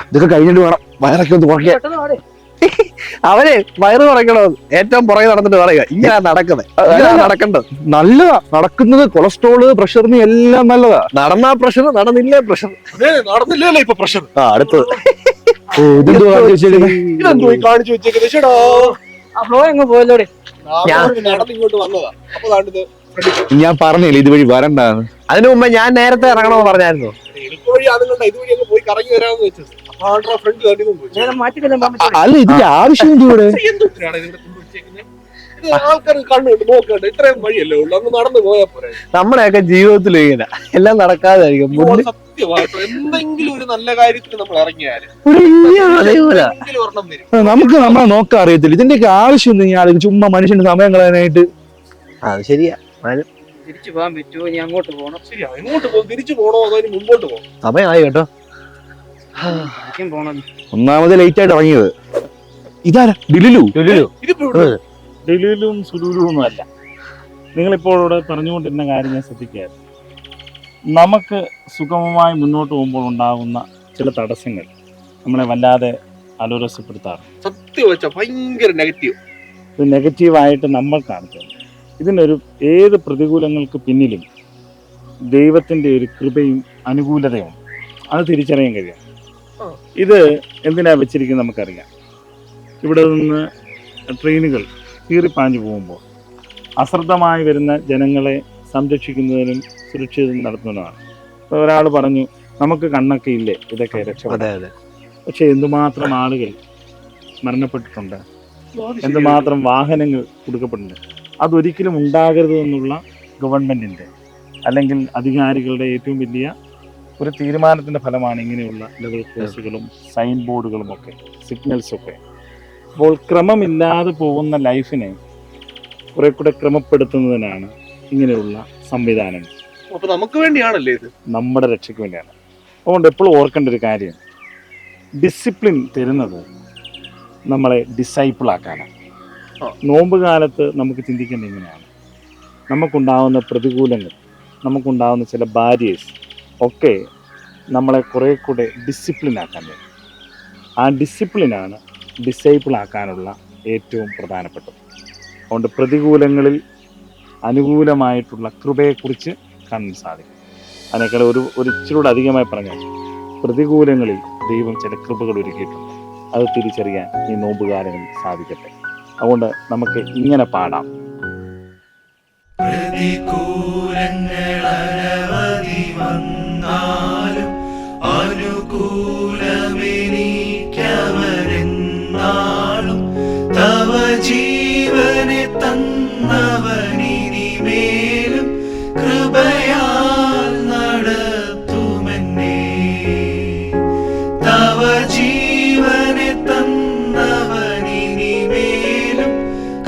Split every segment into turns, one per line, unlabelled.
ഇതൊക്കെ കഴിഞ്ഞിട്ട് വേണം വയറൊക്കെ ഒന്ന് കുറയ്ക്കാൻ.
അവര് വയറ് കുറയ്ക്കണോ ഏറ്റവും പുറകെ നടന്നിട്ട് പറയുക ഇങ്ങനെ നടക്കുന്നത് നടക്കണ്ടത്.
നല്ലതാ നടക്കുന്നത്. കൊളസ്ട്രോള് പ്രഷറിന് എല്ലാം നല്ലതാ.
നടന്നാ പ്രഷർ, നടന്നില്ലേ പ്രഷർ.
നടന്നില്ലല്ലോ ഇപ്പൊ പ്രഷർ.
അടുത്തത് ഇതെന്തോ
കാണിച്ചു വെച്ചേക്കുന്നത്. നടന്നിങ്ങോട്ട് വന്നതാ. അപ്പൊ
ഞാൻ പറഞ്ഞില്ലേ ഇതുവഴി വരണ്ടാന്ന്.
അതിനു മുമ്പ് ഞാൻ നേരത്തെ ഇറങ്ങണമെന്ന് പറഞ്ഞായിരുന്നു.
ഇതുവഴി ഇതുവഴി അങ്ങ് പോയി കറങ്ങി വരാമെന്ന് വെച്ചത്.
അല്ല ഇതിന്റെ ആവശ്യം ഇവിടെ
ആൾക്കാർ കണ്ണുണ്ട് നോക്കണ്ട്. ഇത്രയും വഴിയല്ലേ ഉള്ളു, അങ്ങ് നടന്നു പോയാ പോരെ.
നമ്മുടെയൊക്കെ ജീവിതത്തിൽ ഇങ്ങനെ എല്ലാം നടക്കാതായിരിക്കും.
സത്യമായിട്ടും എന്തെങ്കിലും ഒരു നല്ല കാര്യത്തിന് നമ്മൾ ഇറങ്ങിയാല്
നമുക്ക് നമ്മളെ നോക്കാൻ അറിയത്തില്ല. ഇതിന്റെയൊക്കെ ആവശ്യം എന്തെങ്കിലും ചുമ്മാ മനുഷ്യന്റെ സമയം കളയാനായിട്ട്.
അത് ശരിയാ.
തിരിച്ചു പോകാൻ പറ്റുമോ? ഇനി അങ്ങോട്ട് പോകണം.
ശരിയാ, എങ്ങോട്ട് പോകും? തിരിച്ചു പോകണോ അതോ ഇനി മുമ്പോട്ട് പോകും?
സമയമായി കേട്ടോ.
പോണം.
ഒന്നാമത് ലേറ്റ് ആയിട്ട് ഇറങ്ങിയത്. ഇതാരാ? ഡിലുലു.
ഡിലുലും സുലുലും ഒന്നും അല്ല. നിങ്ങളിപ്പോൾ ഇവിടെ പറഞ്ഞുകൊണ്ടിരുന്ന കാര്യം ഞാൻ ശ്രദ്ധിക്കുകയായിരുന്നു. നമുക്ക് സുഗമമായി മുന്നോട്ട് പോകുമ്പോൾ ഉണ്ടാകുന്ന ചില തടസ്സങ്ങൾ നമ്മളെ വല്ലാതെ അലോരസപ്പെടുത്താറുണ്ട്.
സത്യം വെച്ചാൽ ഭയങ്കര നെഗറ്റീവ്.
ഇത് നെഗറ്റീവായിട്ട് നമ്മൾ കാണിക്കുന്നത്. ഇതിനൊരു ഏത് പ്രതികൂലങ്ങൾക്ക് പിന്നിലും ദൈവത്തിൻ്റെ ഒരു കൃപയും അനുകൂലതയും അത് തിരിച്ചറിയാൻ കഴിയാം. ഇത് എന്തിനാ വെച്ചിരിക്കുന്നത് നമുക്കറിയാം. ഇവിടെ നിന്ന് ട്രെയിനുകൾ കീറിപ്പാഞ്ഞു പോകുമ്പോൾ അശ്രദ്ധമായി വരുന്ന ജനങ്ങളെ സംരക്ഷിക്കുന്നതിനും സുരക്ഷിതം നടത്തുന്നതാണ്. ഇപ്പോൾ ഒരാൾ പറഞ്ഞു നമുക്ക് കണ്ണൊക്കെ ഇല്ലേ ഇതൊക്കെ രക്ഷപ്പെടാതെ. പക്ഷെ എന്തുമാത്രം ആളുകൾ മരണപ്പെട്ടിട്ടുണ്ട്, എന്തുമാത്രം വാഹനങ്ങൾ കൊടുക്കപ്പെട്ടിട്ടുണ്ട്. അതൊരിക്കലും ഉണ്ടാകരുത് എന്നുള്ള ഗവൺമെൻറ്റിൻ്റെ അല്ലെങ്കിൽ അധികാരികളുടെ ഏറ്റവും വലിയ ഒരു തീരുമാനത്തിൻ്റെ ഫലമാണ് ഇങ്ങനെയുള്ള ലെവൽ ക്രോസുകളും സൈൻ ബോർഡുകളും ഒക്കെ സിഗ്നൽസൊക്കെ. അപ്പോൾ ക്രമമില്ലാതെ പോകുന്ന ലൈഫിനെ കുറെ കൂടെ ക്രമപ്പെടുത്തുന്നതിനാണ് ഇങ്ങനെയുള്ള സംവിധാനങ്ങൾ.
അപ്പൊ നമുക്ക് വേണ്ടിയാണല്ലേ ഇത്?
നമ്മുടെ രക്ഷയ്ക്ക് വേണ്ടിയാണ്. അതുകൊണ്ട് എപ്പോഴും ഓർക്കേണ്ട ഒരു കാര്യം, ഡിസിപ്ലിൻ തരുന്നത് നമ്മളെ ഡിസൈപ്പിളാക്കാനാണ്. നോമ്പ് കാലത്ത് നമുക്ക് ചിന്തിക്കേണ്ടത് ഇങ്ങനെയാണ്. നമുക്കുണ്ടാകുന്ന പ്രതികൂലങ്ങൾ, നമുക്കുണ്ടാകുന്ന ചില ബാരിയേഴ്സ് ഒക്കെ നമ്മളെ കുറേ കൂടെ ഡിസിപ്ലിനാക്കാൻ വേണ്ടി. ആ ഡിസിപ്ലിനാണ് ഡിസൈപ്പിളാക്കാനുള്ള ഏറ്റവും പ്രധാനപ്പെട്ടത്. അതുകൊണ്ട് പ്രതികൂലങ്ങളിൽ അനുകൂലമായിട്ടുള്ള കൃപയെക്കുറിച്ച് കാണാൻ സാധിക്കും. അതിനേക്കാൾ ഒരു ഇച്ചിരൂടെ അധികമായി പറഞ്ഞാൽ പ്രതികൂലങ്ങളിൽ ദൈവം ചില കൃപകൾ ഒരുക്കിയിട്ടുണ്ട്. അത് തിരിച്ചറിയാൻ ഈ നോമ്പുകാലങ്ങളിൽ സാധിക്കട്ടെ. അതുകൊണ്ട് നമുക്ക് ഇങ്ങനെ പാടാം.
പ്രതികൂലങ്ങൾ അനവധി വന്നാലും അനുകൂലമെനിക്കവരെന്നാളും തവ ജീവനെ തന്നവനിനിമേലും കൃപയാൽ നടത്തുമെന്നേ. തവ ജീവനെ തന്നവനിനിമേലും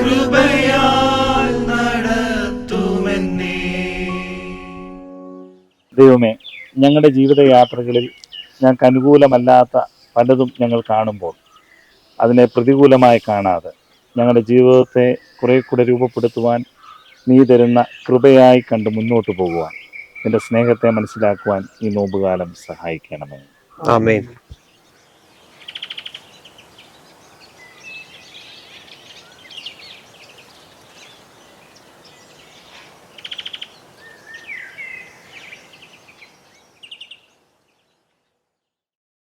കൃപയാൽ നടത്തുമെന്നേ.
ദൈവമേ, ഞങ്ങളുടെ ജീവിതയാത്രകളിൽ ഞങ്ങൾക്ക് അനുകൂലമല്ലാത്ത പലതും ഞങ്ങൾ കാണുമ്പോൾ അതിനെ പ്രതികൂലമായി കാണാതെ ഞങ്ങളുടെ ജീവിതത്തെ കുറെ കൂടെ രൂപപ്പെടുത്തുവാൻ നീ തരുന്ന കൃപയായി കണ്ട് മുന്നോട്ട് പോകുവാൻ, നിന്റെ സ്നേഹത്തെ മനസ്സിലാക്കുവാൻ ഈ നോമ്പുകാലം സഹായിക്കണമേ.
ആമേൻ.